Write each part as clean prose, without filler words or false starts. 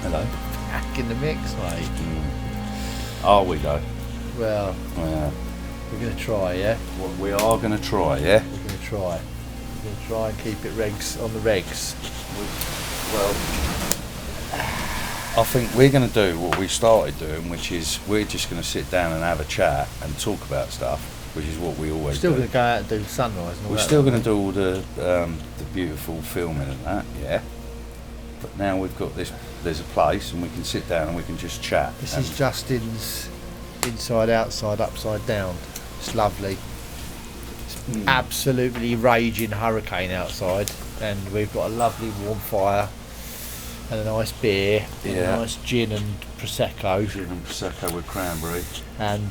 Hello. Back in the mix, mate. Are we though? Well, Yeah. we're going to try, yeah? Well, we are going to try, yeah? We're going to try. We're going to try and keep it regs on the regs. Well, I think we're going to do what we started doing, which is we're just going to sit down and have a chat and talk about stuff, which is what we always We're still do. going to go out and do sunrise and all We're that. still going to do all the beautiful filming and that, yeah? But now we've got this, there's a place and we can sit down and we can just chat. This and is Justin's inside, outside, upside down. It's lovely. It's absolutely raging hurricane outside, and we've got a lovely warm fire and a nice beer, and a nice gin and prosecco. Gin and prosecco with cranberry. And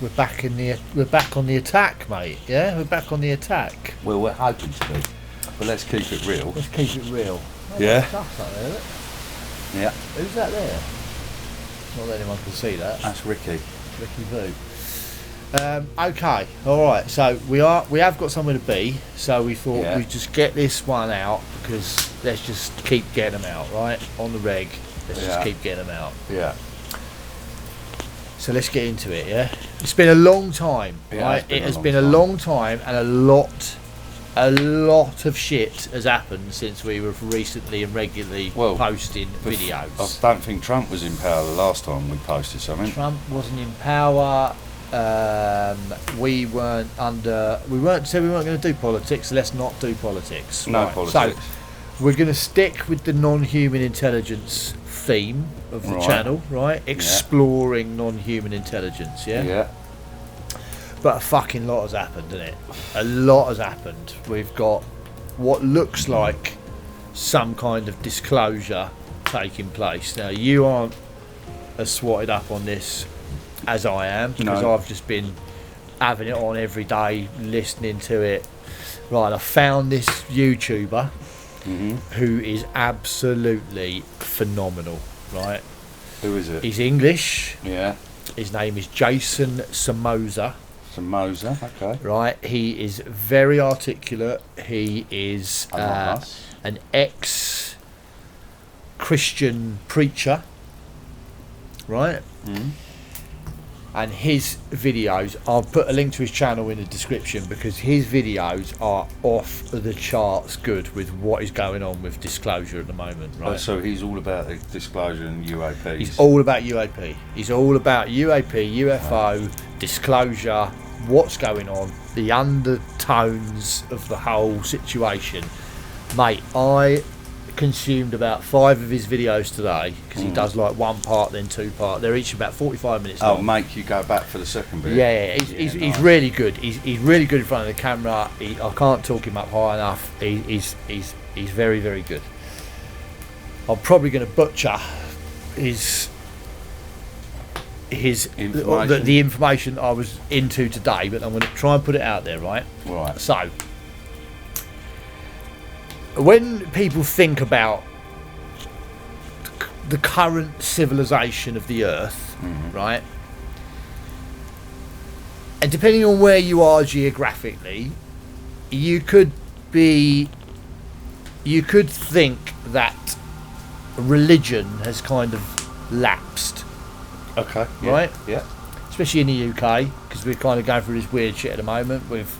we're back on the attack, mate. Yeah, we're back on the attack. Well, we're hoping to be, but let's keep it real. Let's keep it real. Oh, Yeah. Stuff's up there, look. Yeah, Who's that there? Not that anyone can see that. that's Ricky. Ricky Boo. Okay, all right. So we have got somewhere to be. So we thought we'd just get this one out, because let's just keep getting them out, right? On the reg. Let's just keep getting them out. Yeah. So let's get into it. Yeah. It's been a long time, right? It has been a long time, and a lot of shit has happened since we were recently and regularly posting videos. I don't think Trump was in power the last time we posted something. Trump wasn't in power. We weren't said we weren't going to do politics. So let's not do politics. No politics. So we're going to stick with the non-human intelligence theme of the channel, right? Exploring non-human intelligence. Yeah. But a fucking lot has happened, isn't it? A lot has happened. We've got what looks like some kind of disclosure taking place. Now, you aren't as swatted up on this as I am, because I've just been having it on every day, listening to it. Right, I found this YouTuber who is absolutely phenomenal, right? Who is it? He's English. Yeah. His name is Jason Somoza. Somoza, okay. Right, he is very articulate. He is an ex-Christian preacher, right? And his videos, I'll put a link to his channel in the description, because his videos are off the charts good with what is going on with disclosure at the moment, right? Oh, so he's all about the disclosure and UAPs. He's all about UAP. He's all about UAP, UFO, disclosure, what's going on, the undertones of the whole situation. Mate, I consumed about 5 of his videos today, because he does like 1 part, then 2 part. They're each about 45 minutes long. Oh, make you go back for the second bit. Yeah, he's really good. He's really good in front of the camera. I can't talk him up high enough. He's very, very good. I'm probably going to butcher his information. The information I was into today, but I'm going to try and put it out there, right? Right. So, when people think about the current civilization of the Earth, right, and depending on where you are geographically, you could think that religion has kind of lapsed. Okay. Yeah, right? Yeah. Especially in the UK, because we're kind of going through this weird shit at the moment with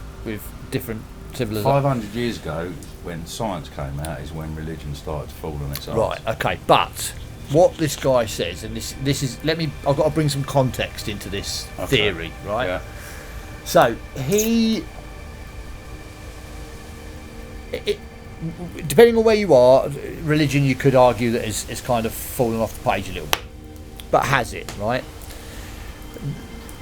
different civilizations. 500 years ago, when science came out, is when religion started to fall on its arse. Right. Okay. But what this guy says, and this is, I've got to bring some context into this theory, right? Yeah. So depending on where you are, religion, you could argue that is kind of fallen off the page a little bit, but has it, right?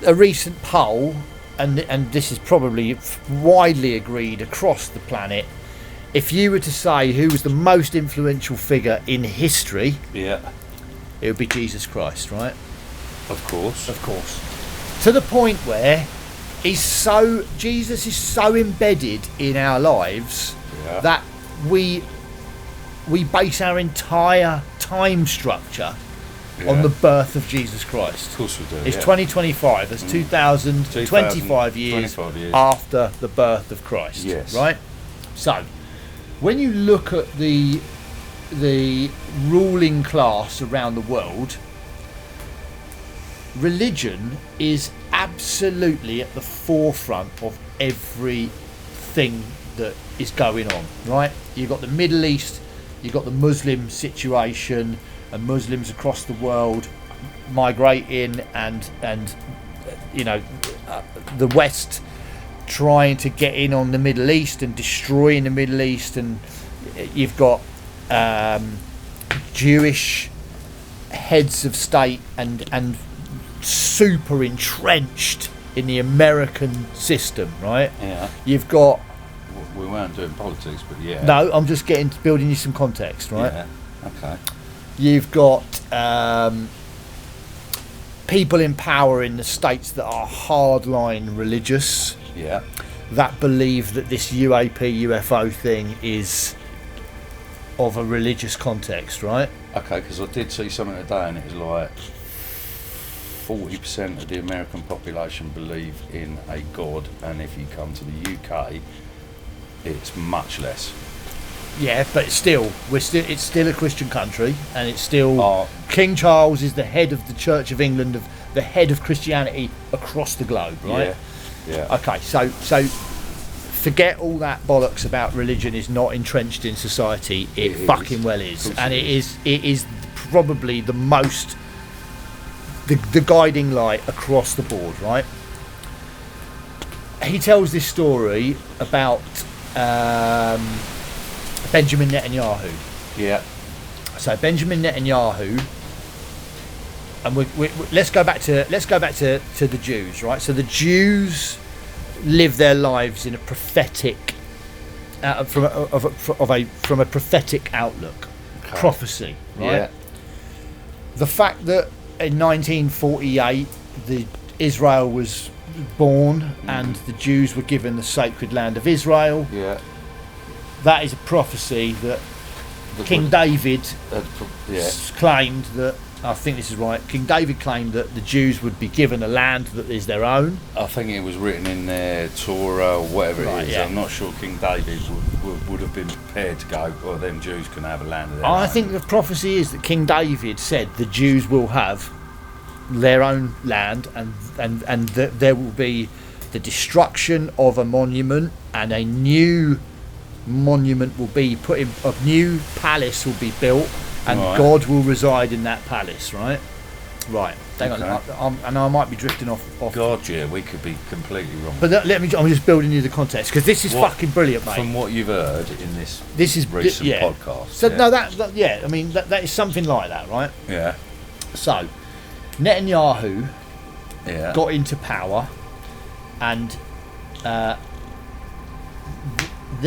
A recent poll, and this is probably widely agreed across the planet, if you were to say who was the most influential figure in history, Yeah. it would be Jesus Christ, right? Of course. Of course. To the point where Jesus is so embedded in our lives that we base our entire time structure on the birth of Jesus Christ. Of course we do. It's 2025. That's 2025 years after the birth of Christ. Yes. Right? So, when you look at the the ruling class around the world, religion is absolutely at the forefront of everything that is going on, right? You've got the Middle East, you've got the Muslim situation, and Muslims across the world migrating, and the West trying to get in on the Middle East and destroying the Middle East, and you've got Jewish heads of state and super entrenched in the American system, right? Yeah. You've got. We weren't doing politics, but yeah. No, I'm just building you some context, right? Yeah. Okay. You've got people in power in the states that are hardline religious. Yeah. That believe that this UAP UFO thing is of a religious context, right? Okay, because I did see something today, and it was like 40% of the American population believe in a god, and if you come to the UK, it's much less. Yeah, but it's still a Christian country, and it's still King Charles is the head of the Church of England, of the head of Christianity across the globe, right? Yeah. Okay, so forget all that bollocks about religion is not entrenched in society. It fucking well is, and it is probably the most the guiding light across the board, right? He tells this story about Benjamin Netanyahu. Yeah. So Benjamin Netanyahu, and we let's go back to the Jews, right? So the Jews live their lives in a prophetic from a prophetic outlook, prophecy, right? Yeah. The fact that in 1948 Israel was born and the Jews were given the sacred land of Israel. Yeah. That is a prophecy that King David claimed that, I think this is right, King David claimed that the Jews would be given a land that is their own. I think it was written in their Torah or whatever it is. Yeah. I'm not sure King David would have been prepared to go, well, them Jews can have a land of their own. I think the prophecy is that King David said the Jews will have their own land, and that there will be the destruction of a monument, and a new monument will be put in, a new palace will be built, and God will reside in that palace, right? Hang on, and I might be drifting off. God, yeah, we could be completely wrong. But I'm just building you the context, because this is fucking brilliant, mate. From what you've heard in this is recent podcast. So no, I mean that is something like that, right? Yeah. So Netanyahu Yeah. got into power, and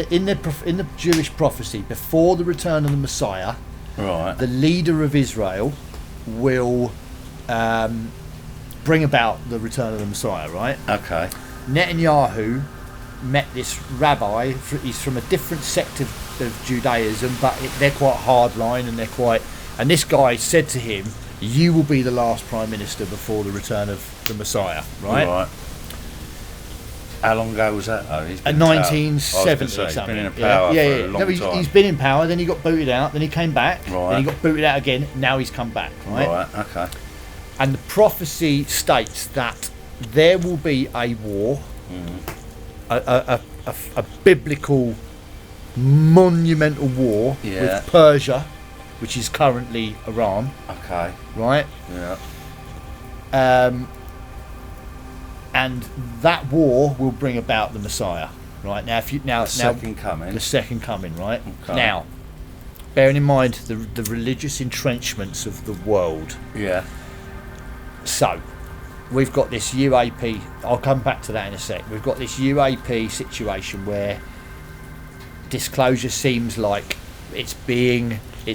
in the Jewish prophecy, before the return of the Messiah, Right. the leader of Israel will bring about the return of the Messiah, right? Okay. Netanyahu met this rabbi. He's from a different sect of Judaism, but they're quite hardline, and this guy said to him, "You will be the last prime minister before the return of the Messiah," right? How long ago was that, though? He's been 1970 he's something. been in power for a long time. He's been in power, then he got booted out, then he came back, Right. then he got booted out again, now he's come back, right? Right, okay. And the prophecy states that there will be a war, a biblical monumental war with Persia, which is currently Iran. Okay. Right? Yeah. And that war will bring about the Messiah. Right? Now The second coming. The second coming, right? Okay. Now, bearing in mind the religious entrenchments of the world. Yeah. So, we've got this UAP. I'll come back to that in a sec. We've got this UAP situation where disclosure seems like it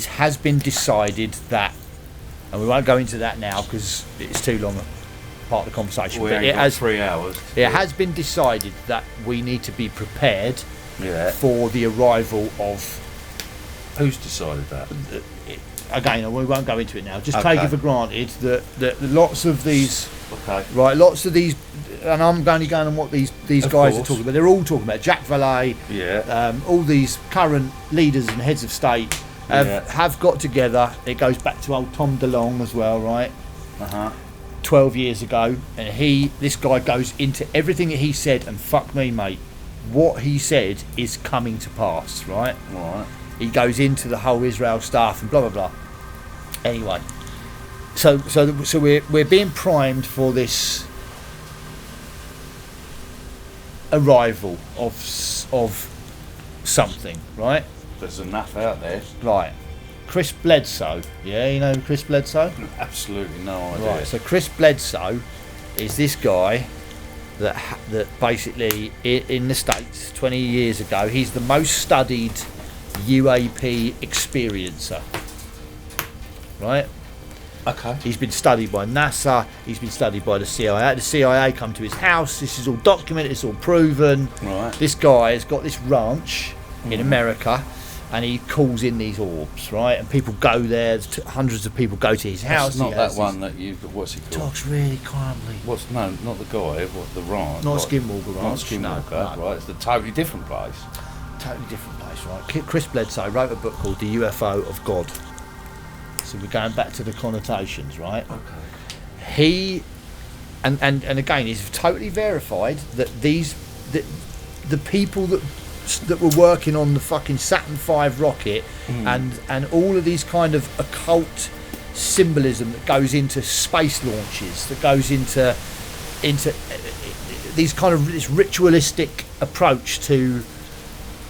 has been decided that, and we won't go into that now because it's too long a part of the conversation. But it has 3 hours. It has been decided that we need to be prepared for the arrival of. Who's decided that? Again, we won't go into it now. Just take it for granted that lots of these, lots of these, and I'm only going on what these guys are talking about. They're all talking about Jacques Vallée, all these current leaders and heads of state. have got together. It goes back to old Tom DeLonge as well, right? 12 years ago, and this guy goes into everything that he said, and fuck me, mate, what he said is coming to pass, right? He goes into the whole Israel stuff and blah blah blah. Anyway, so we're being primed for this arrival of something, right? There's enough out there. Right. Chris Bledsoe, yeah, you know Chris Bledsoe? Absolutely no idea. Right, so Chris Bledsoe is this guy that basically in the States 20 years ago, he's the most studied UAP experiencer, right? Okay. He's been studied by NASA, he's been studied by the CIA. The CIA come to his house, this is all documented, it's all proven. Right. This guy has got this ranch in America, and he calls in these orbs, right? And people go there. Hundreds of people go to his house. It's not that one that you. What's he called? Talks really calmly. No, not the guy. What the ranch? Not Skinwalker Ranch. Not Skinwalker. No. Right. It's a totally different place. Totally different place, right? Chris Bledsoe wrote a book called The UFO of God. So we're going back to the connotations, right? Okay. He, and again, he's totally verified that the people that were working on the fucking Saturn V rocket and all of these kind of occult symbolism that goes into space launches, that goes into these kind of this ritualistic approach to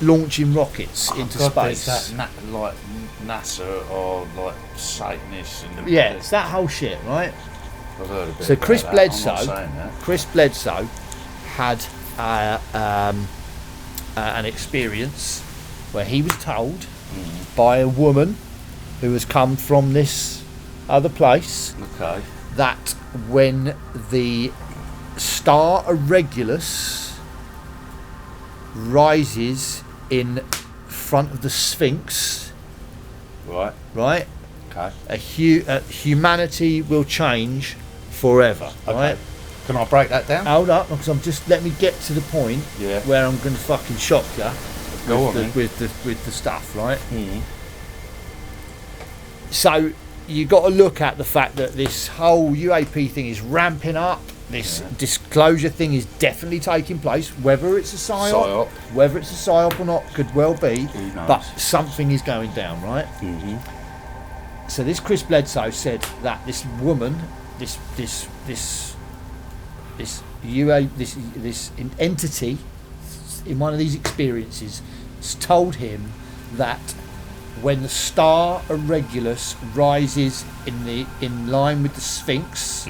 launching rockets into space. That like NASA or like Satanists and it's that whole shit, right? I've heard a bit So about Chris that. Bledsoe, I'm not saying that. Chris Bledsoe had an experience where he was told by a woman who has come from this other place that when the star Regulus rises in front of the Sphinx, right, humanity will change forever, right? Can I break that down? Hold up, because let me get to the point where I'm going to fucking shock you. Go on, with the stuff, right? So you got to look at the fact that this whole UAP thing is ramping up. This disclosure thing is definitely taking place. Whether it's a psyop, whether it's a psyop or not, could well be. But something is going down, right? So this Chris Bledsoe said that this woman, this entity in one of these experiences told him that when the star Regulus rises in line with the Sphinx,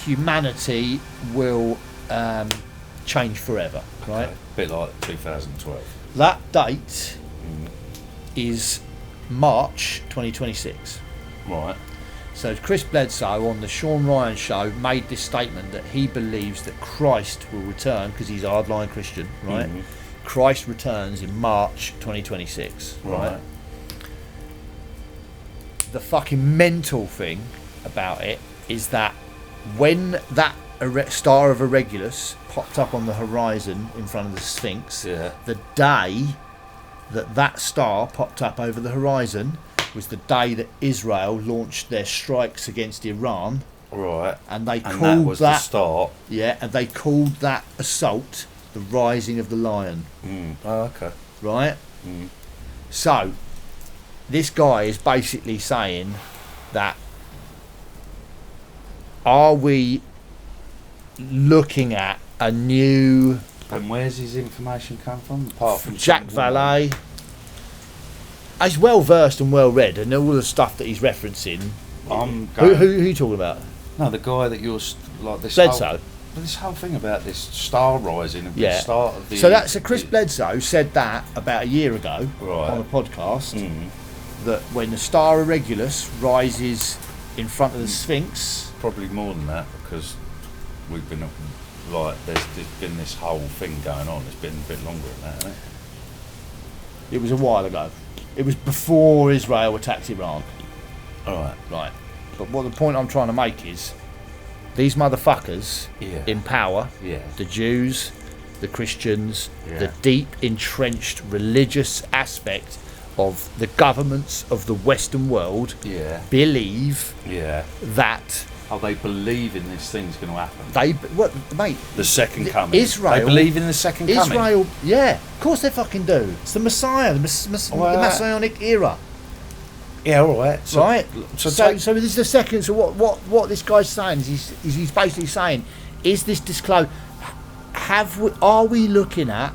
humanity will change forever, right? A bit like 2012. That date is March 2026. Right. So Chris Bledsoe on the Sean Ryan show made this statement that he believes that Christ will return, because he's a hardline Christian, right? Christ returns in March 2026, right? The fucking mental thing about it is that when that star of Regulus popped up on the horizon in front of the Sphinx, the day that star popped up over the horizon was the day that Israel launched their strikes against Iran. Right. And they called that was the start. Yeah, and they called that assault the Rising of the Lion. Oh, okay. Right? So, this guy is basically saying that are we looking at a new... And where's his information come from? Apart from Jack Valet. He's well versed and well read, and all the stuff that he's referencing. Who are you talking about? No, the guy that you're like this. Bledsoe. This whole thing about this star rising and the start of the. So Chris Bledsoe said that about a year ago on a podcast that when the star Regulus rises in front of the Sphinx. Probably more than that, because we've been there's been this whole thing going on. It's been a bit longer than that, hasn't it? It was a while ago. It was before Israel attacked Iran. Alright. Right. But what the point I'm trying to make is these motherfuckers in power, the Jews, the Christians, the deep entrenched religious aspect of the governments of the Western world believe that they believe in this thing's going to happen. Mate? The second coming. Israel. They believe in the second coming. Israel, yeah, of course they fucking do. It's the Messiah, the Messianic era. Yeah, all right. So this is the second. So what this guy's saying is he's basically saying, is this disclosed? Are we looking at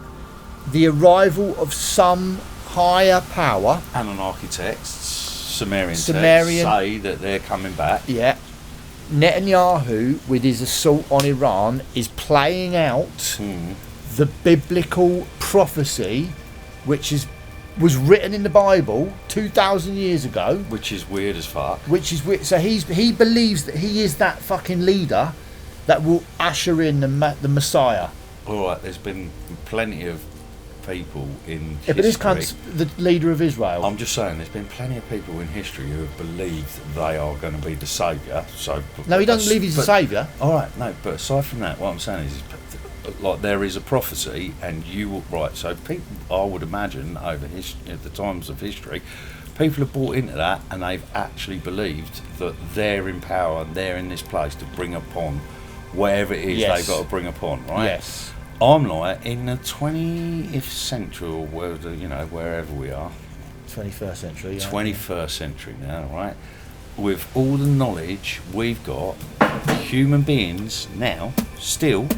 the arrival of some higher power? Anunnaki texts, Sumerian texts say that they're coming back. Yeah. Netanyahu, with his assault on Iran, is playing out the biblical prophecy, which was written in the Bible 2,000 years ago. Which is weird as fuck. Which is weird. So he believes that he is that fucking leader that will usher in the Messiah. All right, there's been plenty of people in history. But this cunt's the leader of Israel. I'm just saying, there's been plenty of people in history who have believed they are going to be the saviour. So no, he doesn't believe he's the saviour. All right, no, but aside from that, what I'm saying is like there is a prophecy, and you will so people, I would imagine, over the times of history, people have bought into that, and they've actually believed that they're in power and they're in this place to bring upon whatever it is they've got to bring upon, right? Yes. I'm like, in the 20th century, or wherever we are, 21st century. 21st century now, right? With all the knowledge we've got, human beings now, still,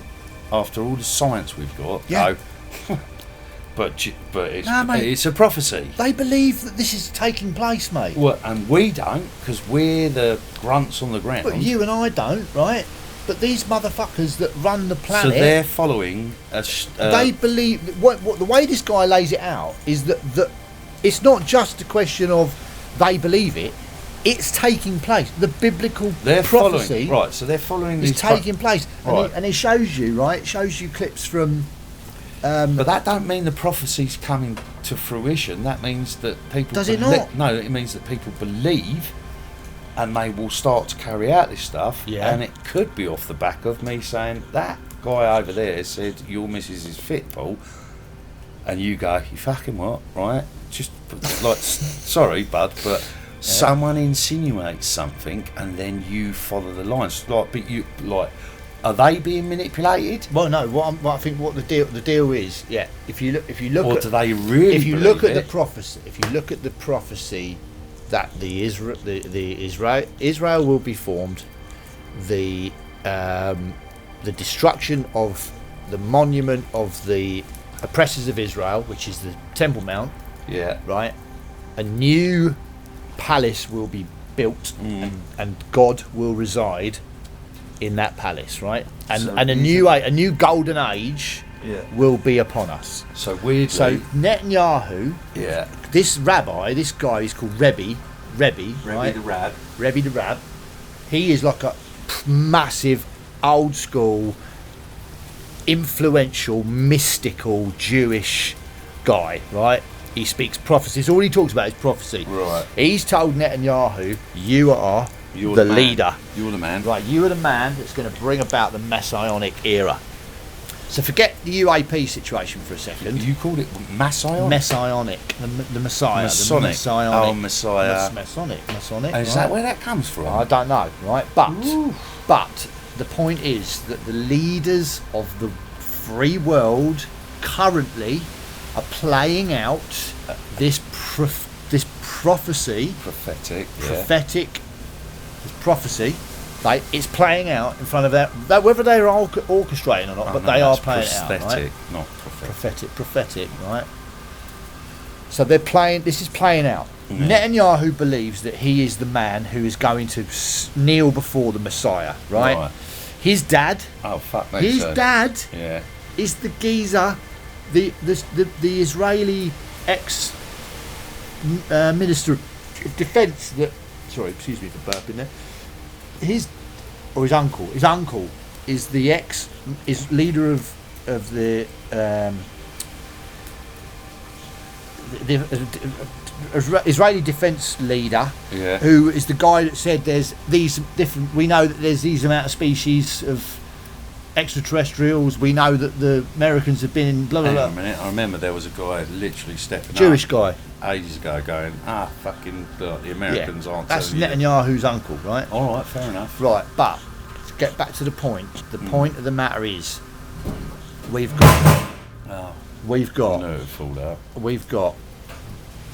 after all the science we've got, go, but it's a prophecy. They believe that this is taking place, mate. Well, and we don't, because we're the grunts on the ground. But you and I don't, right? But these motherfuckers that run the planet, so they're following. They believe what the way this guy lays it out is that it's not just a question of they believe it; it's taking place. The biblical prophecy, right? So they're following. Is taking place, right? And it shows you, right? It shows you clips from. But that don't mean the prophecy's coming to fruition. That means that people. Does it not? No, it means that people believe. And they will start to carry out this stuff, and it could be off the back of me saying that guy over there said your missus is fit, Paul, and you go, you fucking what, right? Just like, sorry, bud, but someone insinuates something, and then you follow the lines. Are they being manipulated? Well, no. What I think the deal is, If you look, or do they really? If you look at the prophecy. That Israel will be formed, the destruction of the monument of the oppressors of Israel, which is the Temple Mount, right? A new palace will be built, and God will reside in that palace, right? And a new golden age will be upon us. So weirdly, Netanyahu, this rabbi, this guy, he's called Rebbe, right? Rebbe the Rab. He is like a massive, old school, influential, mystical Jewish guy, right? He speaks prophecies. All he talks about is prophecy. Right. He's told Netanyahu, you're the leader. You're the man. Right, you are the man that's going to bring about the Messianic era. So forget the UAP situation for a second. You called it Messianic? Messianic. The Messiah. Masonic. The Messianic. Oh, Messiah. Masonic. And is that where that comes from? I don't know, right? But the point is that the leaders of the free world currently are playing out this prophecy. Prophetic. This prophecy. It's playing out in front of that whether they're orchestrating or not, but they are playing it out, right? Not prophetic. Prophetic, right? So they're playing. This is playing out. Netanyahu believes that he is the man who is going to kneel before the Messiah, right? His dad. Oh fuck me. His dad. Is the geezer, the Israeli ex minister of defence that. Sorry, excuse me for burping there. His uncle is the leader of the Israeli defense leader, who is the guy that said there's these different. We know that there's these amount of species of extraterrestrials. We know that the Americans have been in blah blah blah. Hang on a minute. I remember there was a guy literally stepping Jewish up guy ages ago going, fucking the Americans aren't that's telling you. Netanyahu's uncle, right? All right, fair enough. Right, but to get back to the point, the point of the matter is we've got I knew it would fall out. we've got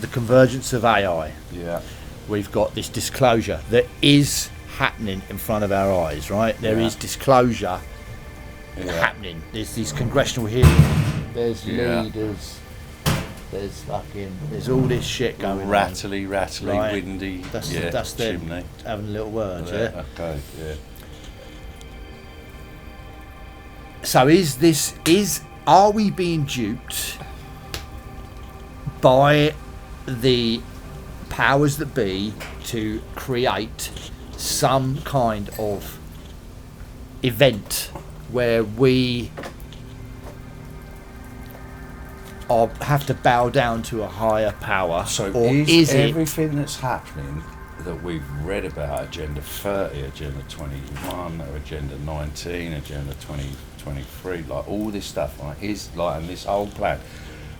the convergence of AI. Yeah. We've got this disclosure that is happening in front of our eyes, right? There is disclosure happening. There's these congressional hearings, there's leaders, there's all this shit going on. Rattly, right? windy. That's them chimney. having a little word, yeah? Okay, yeah. So are we being duped by the powers that be to create some kind of event where we have to bow down to a higher power? So or is everything that's happening that we've read about, Agenda 30, Agenda 21, or Agenda 19, Agenda 2023, like all this stuff, right, is like, and this old plan,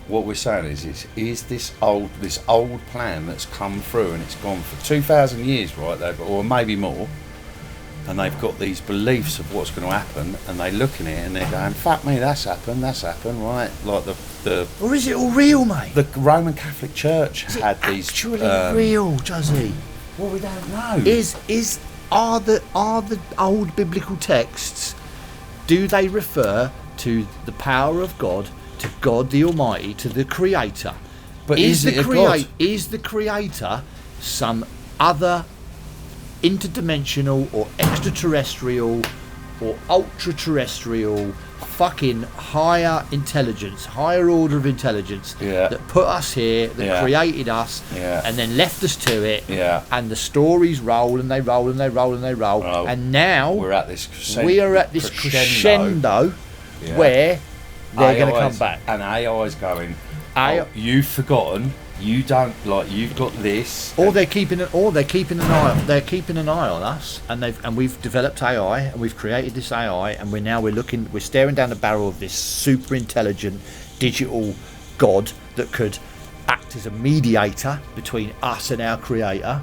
what we're saying is this old plan that's come through and it's gone for 2,000 years, right? Or maybe more, and they've got these beliefs of what's going to happen, and they look at it and they're going, "Fuck me, that's happened, right?" Like the or is it all real, mate? The Roman Catholic Church had these actually real, Juzzy? Well, we don't know. Are the old biblical texts? Do they refer to the power of God? To God the Almighty, to the Creator? But is the Creator some other interdimensional or extraterrestrial or ultra-terrestrial fucking higher intelligence, higher order of intelligence that put us here, that created us, and then left us to it, and the stories roll and they roll and they roll and they roll, and now we're at this crescendo where they're going to come back, and AI is going, you've forgotten, you don't, like, you've got this, or they're keeping an eye on us, and we've developed AI and we've created this AI, and we're staring down the barrel of this super intelligent digital god that could act as a mediator between us and our Creator.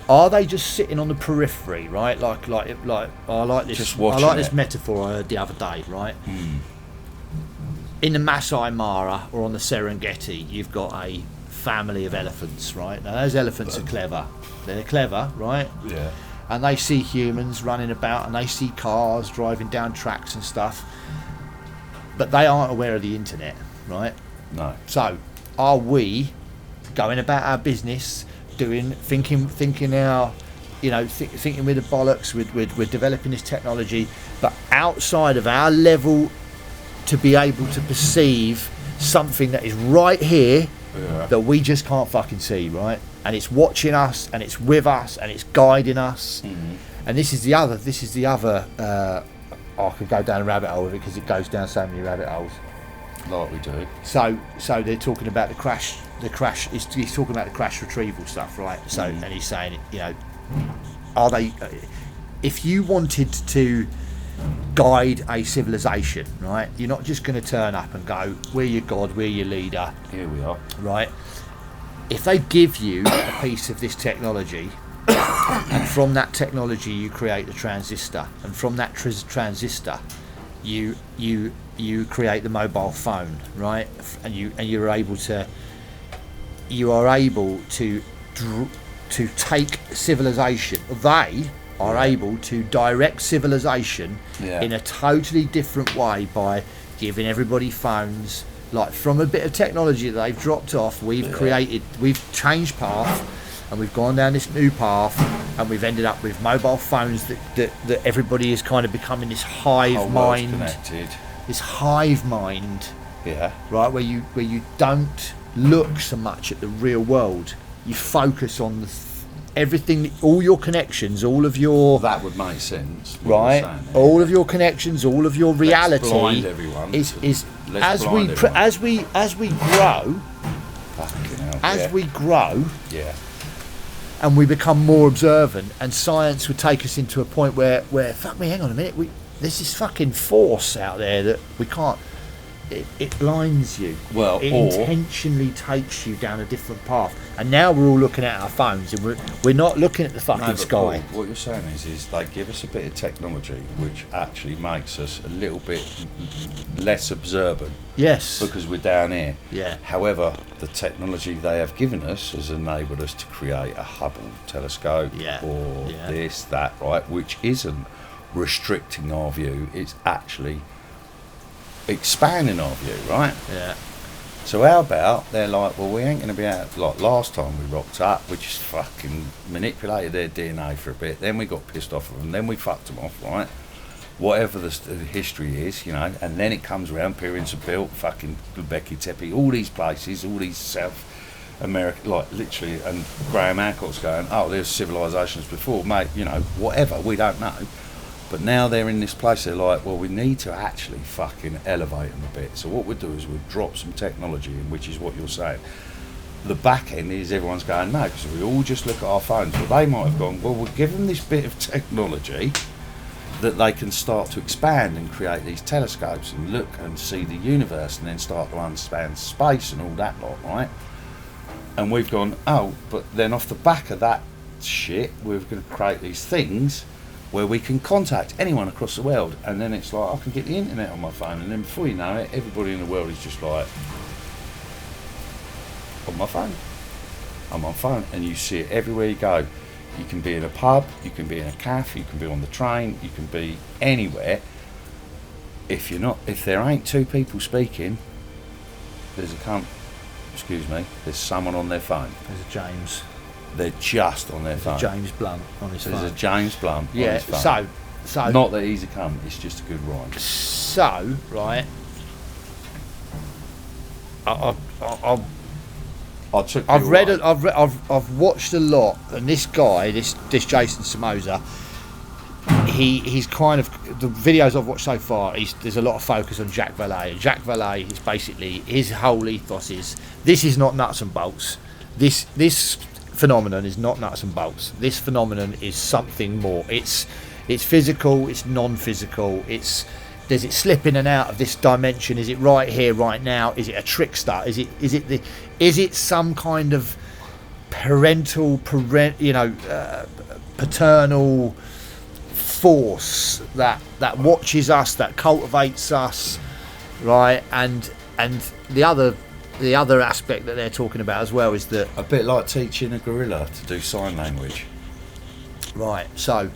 Are they just sitting on the periphery, right? Like I like this metaphor I heard the other day, right? In the Masai Mara or on the Serengeti, you've got a family of elephants, right? Now those elephants are clever. They're clever, right? Yeah. And they see humans running about, and they see cars driving down tracks and stuff, but they aren't aware of the internet, right? No. So, are we going about our business, thinking our, thinking with the bollocks, we're developing this technology, but outside of our level to be able to perceive something that is right here that we just can't fucking see, right? And it's watching us, and it's with us, and it's guiding us. And this is the other I could go down a rabbit hole with it, because it goes down so many rabbit holes, like we do. So they're talking about the crash he's talking about the crash retrieval stuff, right? So and he's saying, are they, if you wanted to guide a civilization, right, you're not just going to turn up and go, we're your god, we're your leader, here we are, right? If they give you a piece of this technology, and from that technology you create a transistor, and from that transistor you create the mobile phone, right? And you are able to take civilization. They are able to direct civilization in a totally different way by giving everybody phones. Like, from a bit of technology that they've dropped off, we've changed path, and we've gone down this new path, and we've ended up with mobile phones that everybody is kind of becoming this hive mind, connected. This hive mind, right, where you don't look so much at the real world, you focus on everything, all your connections, all of your... That would make sense. Right? All of your connections, all of your reality... Let's blind everyone. As we grow... we grow... Yeah. And we become more observant, and science would take us into a point where fuck me, hang on a minute, there's this fucking force out there that we can't. It blinds you. Well, it intentionally takes you down a different path. And now we're all looking at our phones, and we're not looking at the fucking sky. Paul, what you're saying is they give us a bit of technology which actually makes us a little bit less observant. Yes. Because we're down here. Yeah. However, the technology they have given us has enabled us to create a Hubble telescope or this, that, right, which isn't restricting our view. It's actually expanding our view, right? Yeah. So how about they're like, well, we ain't going to be out like last time we rocked up. We just fucking manipulated their DNA for a bit. Then we got pissed off of them. Then we fucked them off, right? Whatever the history is, you know. And then it comes around. Pyramids are built, fucking Göbekli Tepe, all these places, all these South America, like literally. And Graham Hancock's going, oh, there's civilisations before, mate. You know, whatever. We don't know. But now they're in this place, they're like, well, we need to actually fucking elevate them a bit. So what we'll do is we'll drop some technology in, which is what you're saying. The back end is everyone's going, no, because we all just look at our phones. Well, they might have gone, well, we'll give them this bit of technology that they can start to expand and create these telescopes and look and see the universe and then start to understand space and all that lot, right? And we've gone, oh, but then off the back of that shit, we're going to create these things where we can contact anyone across the world, and then it's like I can get the internet on my phone, and then before you know it, everybody in the world is just like on my phone. I'm on phone, and you see it everywhere you go. You can be in a pub, you can be in a cafe, you can be on the train, you can be anywhere. If there ain't two people speaking, there's someone on their phone. There's a James. They're just on their phone. James Blunt on his phone. There's a James Blunt on his phone. So not that he's a cunt, it's just a good rhyme. So, right, I've watched a lot, and this guy, this Jason Somoza, he's kind of, the videos I've watched so far, there's a lot of focus on Jacques Vallée. Jacques Vallée is basically, his whole ethos is, this is not nuts and bolts. This phenomenon is not nuts and bolts. This phenomenon is something more. It's physical, it's non-physical, does it slip in and out of this dimension? Is it right here, right now? Is it a trickster? Is it some kind of paternal force that watches us, that cultivates us, right? And the other aspect that they're talking about as well is that a bit like teaching a gorilla to do sign language, right? So,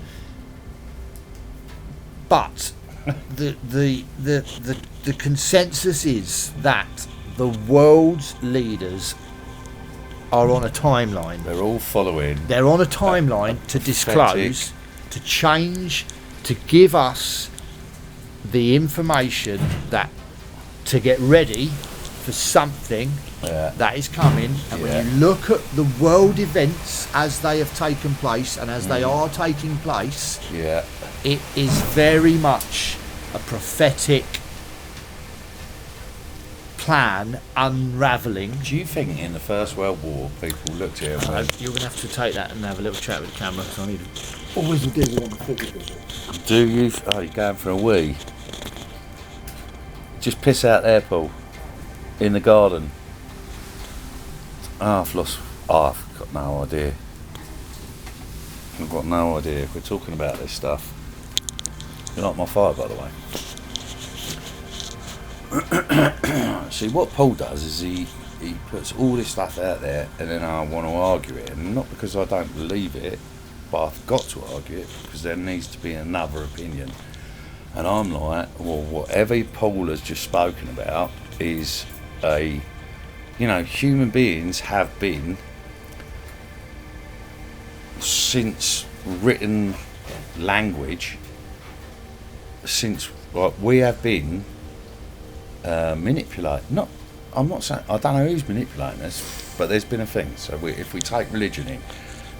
but the consensus is that the world's leaders are on a timeline. They're all following. They're on a timeline to disclose, to change, to give us the information to get ready for something that is coming. And when you look at the world events as they have taken place and as they are taking place, it is very much a prophetic plan unravelling. Do you think in the First World War people looked at it and you're going to have to take that and have a little chat with the camera, because I need always a deal on the figure. Do you? Oh, you're going for a wee? Just piss out there, Paul. In the garden. I've got no idea. I've got no idea. If we're talking about this stuff. You like my fire, by the way? See, what Paul does is he puts all this stuff out there, and then I want to argue it, and not because I don't believe it, but I've got to argue it because there needs to be another opinion. And I'm like, well, whatever Paul has just spoken about is human beings have been, since written language, since we have been manipulated. I'm not saying, I don't know who's manipulating us, but there's been a thing. So if we take religion in,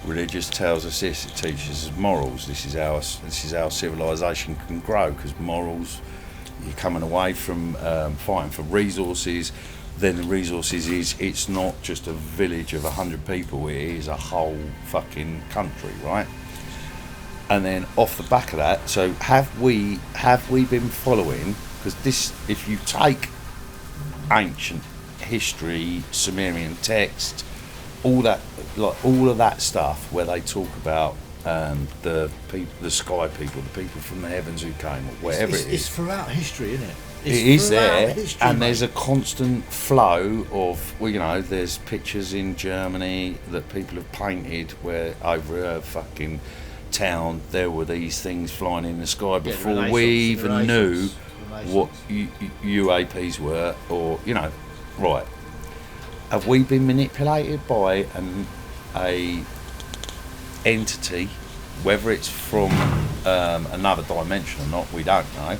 religious tells us this, it teaches us morals. This is how civilization can grow, because morals, you're coming away from fighting for resources. Then the resources it's not just a village of 100 people, it is a whole fucking country, right? And then off the back of that, so have we been following? Because this, if you take ancient history, Sumerian text, all that, like all of that stuff, where they talk about the sky people, the people from the heavens who came, or whatever it is. It's throughout history, isn't it? It is there, history, and there's a constant flow of, well, you know, there's pictures in Germany that people have painted where over a fucking town there were these things flying in the sky before we even knew what UAPs were, or, you know, right. Have we been manipulated by a entity, whether it's from another dimension or not, we don't know.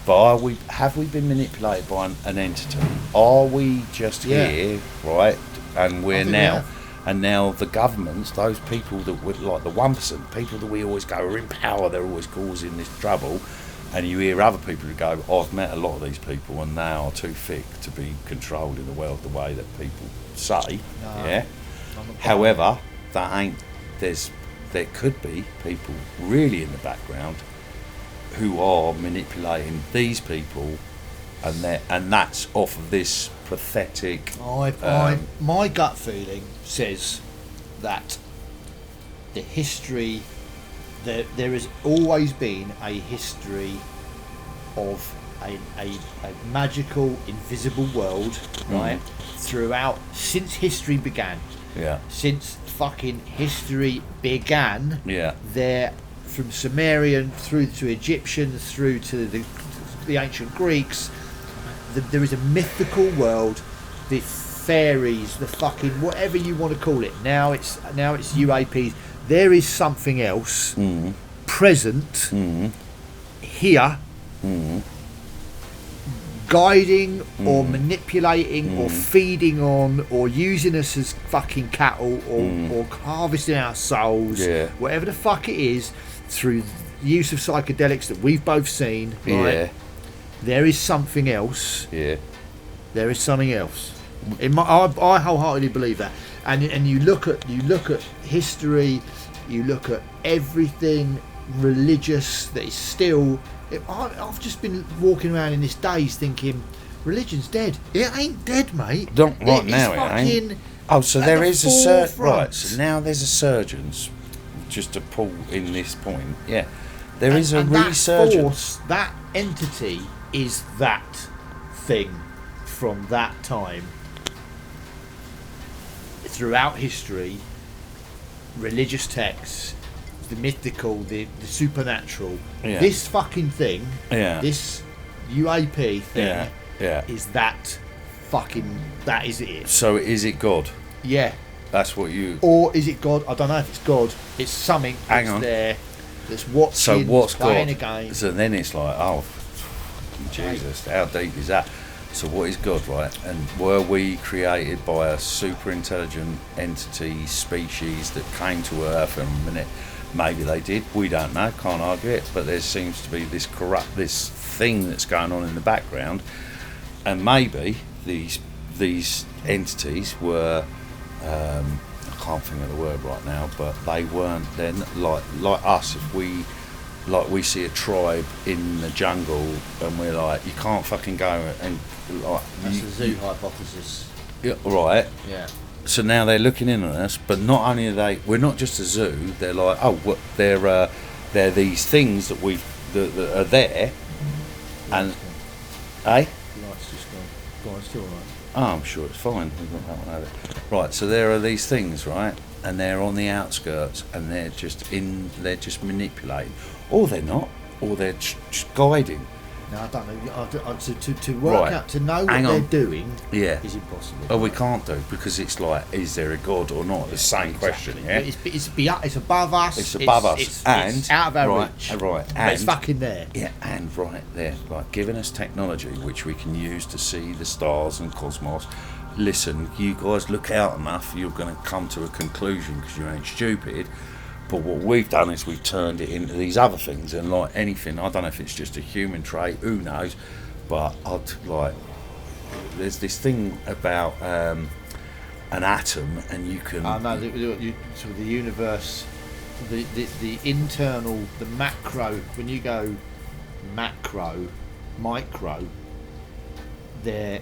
But have we been manipulated by an entity? Are we just here, right? And now the governments, those people that would, like the 1%, people that we always go are in power, they're always causing this trouble. And you hear other people who go, I've met a lot of these people and they are too thick to be controlled in the world the way that people say. No, yeah. However, there could be people really in the background who are manipulating these people, and that's off of this prophetic. My gut feeling says that the history, there has always been a history of a magical, invisible world, right? Throughout, since history began. Yeah. Since fucking history began. Yeah. There, from Sumerian through to Egyptian, through to the ancient Greeks, there is a mythical world. The fairies, the fucking whatever you want to call it. Now it's UAPs. There is something else present here, guiding or manipulating or feeding on or using us as fucking cattle or harvesting our souls, whatever the fuck it is, through use of psychedelics that we've both seen. Right? There is something else. There is something else. I wholeheartedly believe that. And you look at history, you look at everything religious that is still. I've just been walking around in this daze thinking, religion's dead. It ain't dead, mate. Not right now, it ain't. Oh, so there is a surge. Right, so now there's a surgence. Just to pull in this point, there is a resurgence. That entity is that thing from that time. Throughout history, religious texts, the mythical, the supernatural, this fucking thing, this UAP thing, is that is it. So is it God? Yeah. That's what you... Or is it God? I don't know if it's God. It's something that's there, that's watching, so what's playing God? a game. So then it's like, oh, Jesus, how deep is that? So what is God, right? And were we created by a super intelligent entity, species that came to Earth and maybe they did, we don't know, can't argue it, but there seems to be this thing that's going on in the background, and maybe these entities were, I can't think of the word right now, but they weren't then like us. If we see a tribe in the jungle and we're like, you can't fucking go and like. That's the zoo hypothesis. Yeah, right. Yeah. So now they're looking in on us, but not only are we're not just a zoo. They're like, oh, they're these things that that are there, and The light's just gone. Go on, it's still all right. Oh, I'm sure it's fine. We've got that one over. Right, so there are these things, right, and they're on the outskirts, and they're just manipulating, or they're not, or they're just guiding. No, I don't know. To work out, to know what they're doing is impossible. Oh, we can't do, because it's like, is there a God or not? The same question, yeah? It's above us. It's above us. It's out of our reach. Right. But it's fucking there. Yeah, and right there. Like, giving us technology which we can use to see the stars and cosmos. Listen, you guys look out enough, you're going to come to a conclusion because you ain't stupid. But what we've done is we've turned it into these other things, and like anything, I don't know if it's just a human trait, who knows, but there's this thing about an atom, and you can... I know, the universe the internal, the macro. When you go macro, micro, the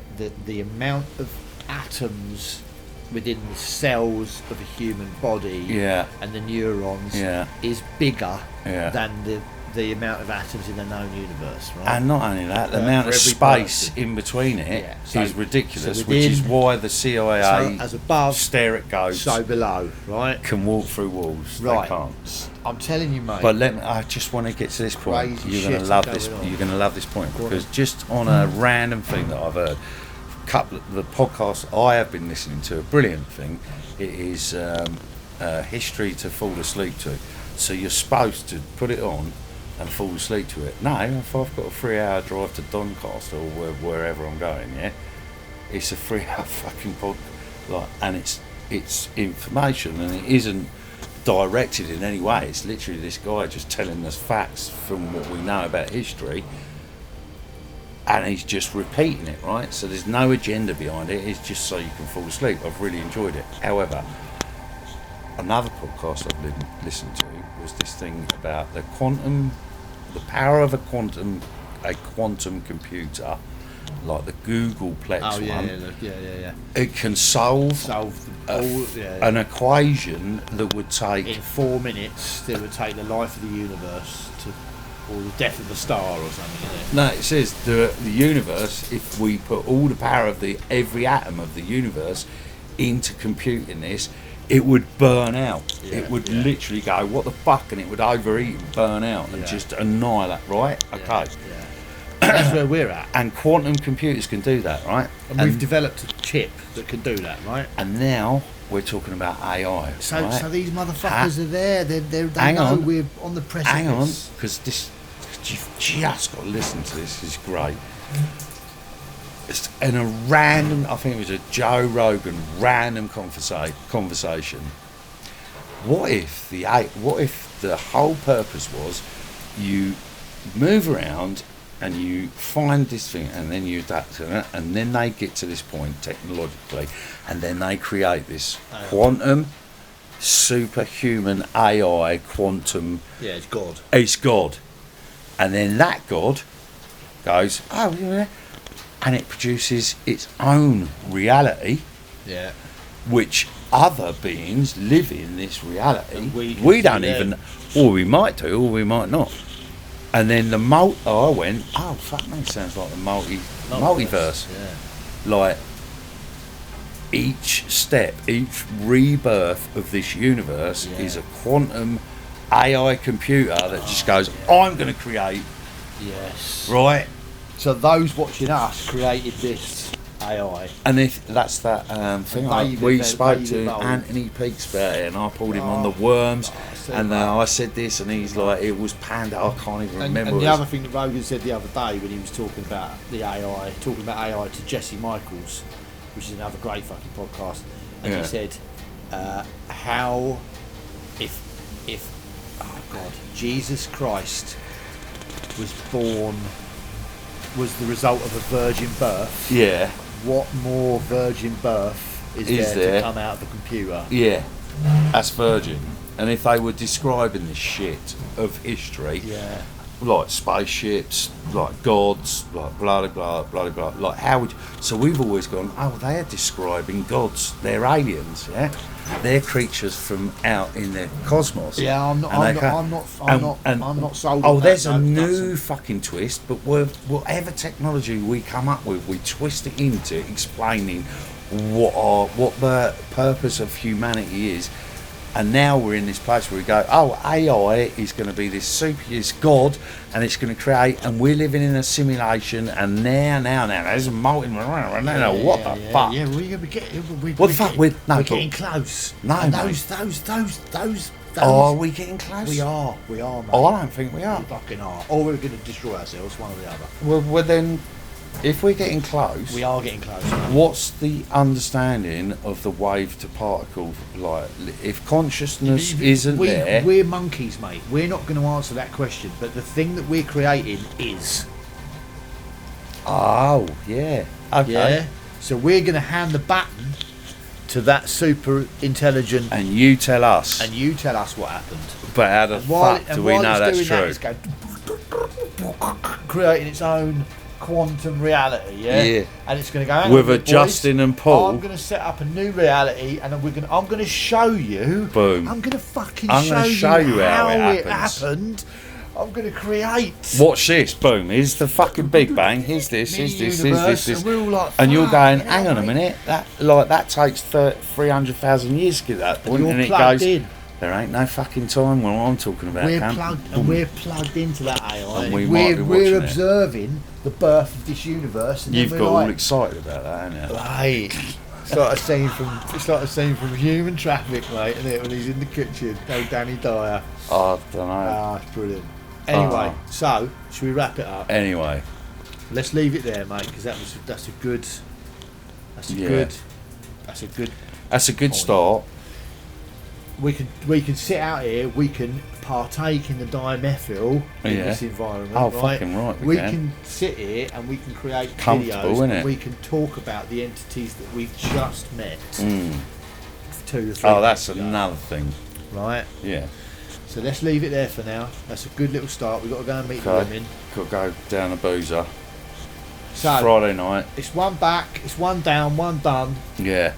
amount of atoms within the cells of a human body and the neurons is bigger than the amount of atoms in the known universe, right? And not only that, the amount of space in between it is ridiculous, which is why the CIA, as above, stare at ghosts, so below, right? Can walk through walls. Right. They can't. I'm telling you, mate. But I just want to get to this point. You're going to love this. You're going to love this point because just on a random thing that I've heard, the podcast I have been listening to, a brilliant thing. It is history to fall asleep to. So you're supposed to put it on and fall asleep to it. No, if I've got a 3-hour drive to Doncaster or wherever I'm going, it's a 3-hour fucking pod, and it's information, and it isn't directed in any way. It's literally this guy just telling us facts from what we know about history, and he's just repeating it, right? So there's no agenda behind it. It's just so you can fall asleep. I've really enjoyed it. However, another podcast I've listened to was this thing about the power of a quantum computer, like the Googleplex one. It can solve an equation that would take in 4 minutes. That would take the life of the universe or the death of the star or something. Isn't it? No, it says the universe. If we put all the power of every atom of the universe into computing this, it would burn out. It would literally go, what the fuck, and it would overeat and burn out and just annihilate, right? Okay. That's where we're at. And quantum computers can do that, right? And we've developed a chip that can do that, right? And now we're talking about AI. So, right? So these motherfuckers are there. They hang know on. We're on the precipice. Hang on, because you've just got to listen to this. It's great. It's in a random, I think it was a Joe Rogan random conversation. What if the whole purpose was you move around and you find this thing and then you adapt to it, and then they get to this point technologically, and then they create this quantum superhuman AI quantum. Yeah, it's God. It's God, and then that God goes, oh yeah. And it produces its own reality, which other beings live in this reality. We don't even, or we might do, or we might not. And then I went, oh fuck me, sounds like the multiverse. Yeah. Like each step, each rebirth of this universe is a quantum AI computer that just goes, I'm going to create. Yes. Right. So those watching us created this AI. And if that's that thing, we spoke to Anthony Peaks about it, and I pulled him on the worms, and I said this, and he's like, it was panda. I can't even remember. And the other thing that Rogan said the other day when he was talking about AI to Jesse Michaels, which is another great fucking podcast, and he said, how if oh God, Jesus Christ was the result of a virgin birth. Yeah. What more virgin birth is there to come out of the computer? Yeah. That's virgin. And if they were describing this shit of history, like spaceships, like gods, like blah blah blah blah blah, like how would? So we've always gone, oh, they are describing gods. They're aliens, They're creatures from out in the cosmos. Yeah, I'm not sold. Oh, there's a new fucking twist. But whatever technology we come up with, we twist it into explaining what the purpose of humanity is. And now we're in this place where we go, oh, AI is going to be this super God, and it's going to create, and we're living in a simulation, and now, there's a molten, what the fuck? Yeah, we're getting, what the fuck? We're getting close. No, and those. Are we getting close? We are, mate. Oh, I don't think we are. We fucking are. Or we're going to destroy ourselves, one or the other. Well, then, if we're getting close... We are getting close. What's the understanding of the wave to particle? Like, if consciousness isn't there... We're monkeys, mate. We're not going to answer that question. But the thing that we're creating is... Oh, yeah. Okay. Yeah. So we're going to hand the baton to that super intelligent. And you tell us. And you tell us what happened. But how the fuck do we know that's true? It's going creating its own quantum reality, yeah. And it's going to go with a Justin and Paul. I'm going to set up a new reality, and I'm going to show you. Boom. I'm going to fucking show you how it happened. I'm going to create. Watch this, boom. Here's the fucking Big Bang. Here's this. And we're all like, and you're going, hang on a minute. That takes 300,000 years to get that point. And it goes, in. There ain't no fucking time when I'm talking about we're plugged into that AI. And we're observing the birth of this universe. And you've got all excited about that, haven't you? Right. It's like a scene from Human Traffic, mate, isn't it? When he's in the kitchen, Danny Dyer. I don't know. It's brilliant. Anyway, so should we wrap it up? Anyway, let's leave it there, mate, because that's a good point. Start. We can sit out here. We can partake in the dimethyl in this environment. Oh, right? fucking right. We can sit here and we can create videos. And we can talk about the entities that we've just met. 2 to 3. Oh, that's another thing. Right. Yeah. So let's leave it there for now. That's a good little start. We've got to go and meet the women. Got to go down the boozer. So Friday night. It's one back. It's one down. One done. Yeah.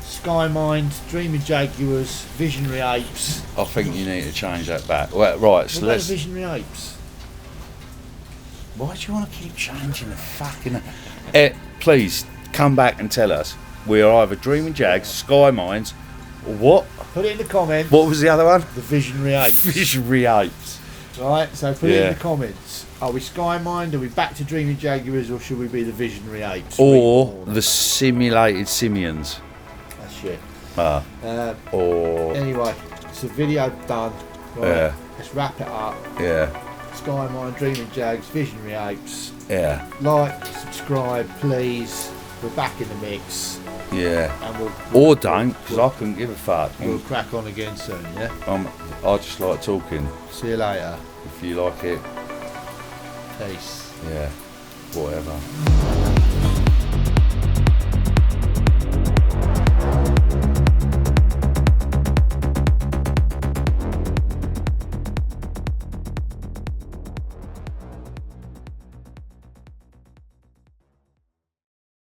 Sky Mind, Dreaming Jaguars, Visionary Apes. I think you need to change that back. Well, right, so let's. Visionary Apes. Why do you want to keep changing the fucking? Please come back and tell us. We are either Dreaming Jags, Sky Minds, or what? Put it in the comments. What was the other one? The Visionary Apes. Visionary Apes. Right, so put it in the comments. Are we Sky Mind? Are we back to Dreaming Jaguars, or should we be the Visionary Apes? Or the simulated simians? That's shit. Or anyway, it's a video done. Right, yeah. Let's wrap it up. Yeah. Sky Mind, Dreaming Jags, Visionary Apes. Yeah. Like, subscribe, please. We're back in the mix. Yeah. And or don't, because I couldn't give a fuck. We'll crack on again soon, yeah? I just like talking. See you later. If you like it. Peace. Yeah. Whatever.